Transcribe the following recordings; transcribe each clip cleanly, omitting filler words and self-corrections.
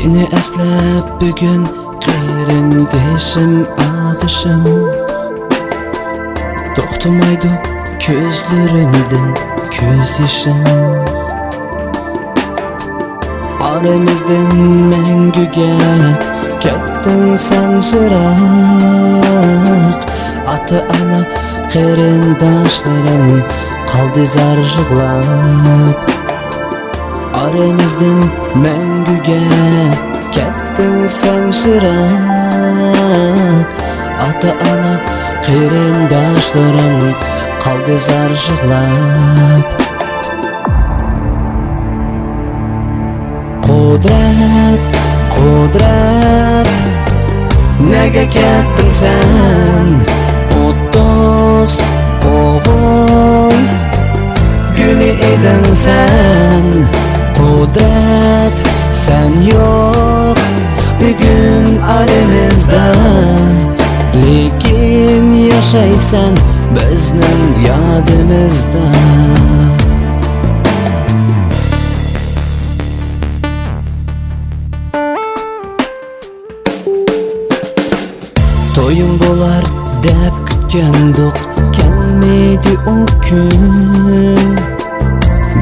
Seni eslep bugün Qerindeshim adışım To'xtamaydi ko'zlarimdan ko'z yoshim Aramizdan manguga ketding sen shiroq Ota-ona qarindoshlaring qoldi zar yig'lab Aramizdan manguga ketding sen shiroq Ota-ona qarindoshlaring qoldi zar yig'lab Kudret, Kudret Nega ketding sen O'ttiz o'g'il Guli eding sen Kudret sen yo'q bugun aramizda Lekin yashaysan bizning yodimizda To'ying bo'lar deb kutgandik kelmaydi u kun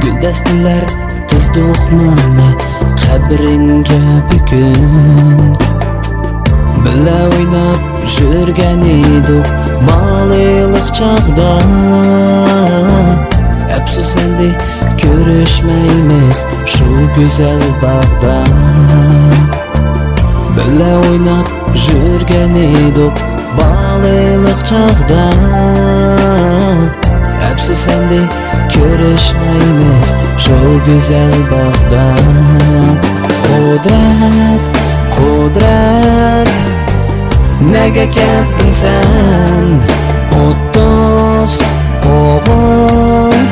Guldastalar tizdik mana qabringga bugun Billa o'ynab yurgan edik bolalik chog'da Afsus endi ko'rishmaymiz shu go'zal bog'da Billa o'ynab yurgan edik bolalik chog'da Afsus endi ko'rishmaymiz shu go'zal bog'da Kudret, Kudret Nega ketding sen o'ttiz o'g'il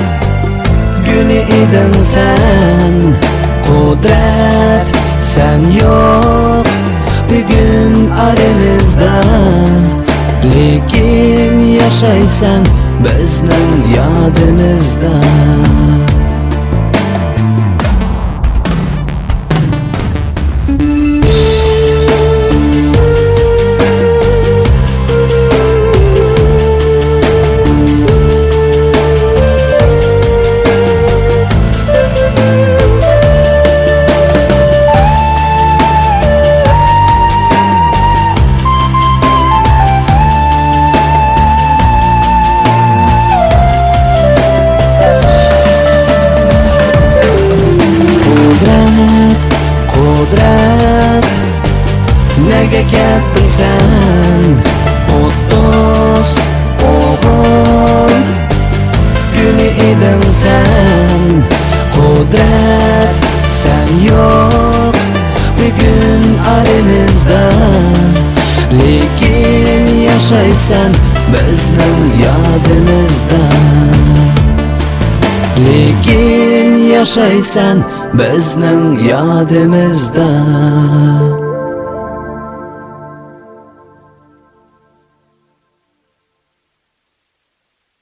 Guli eding sen Kudret sen yo'q bugun aramizda Lekin yashaysan bizning yodimizda Kudret Nega ketding sen o'ttiz o'g'il Guli eding sen Kudret sen yo'q bugun aramizda Lekin yashaysan bizning yodimizda Lekin yashaysan bizning yodimizda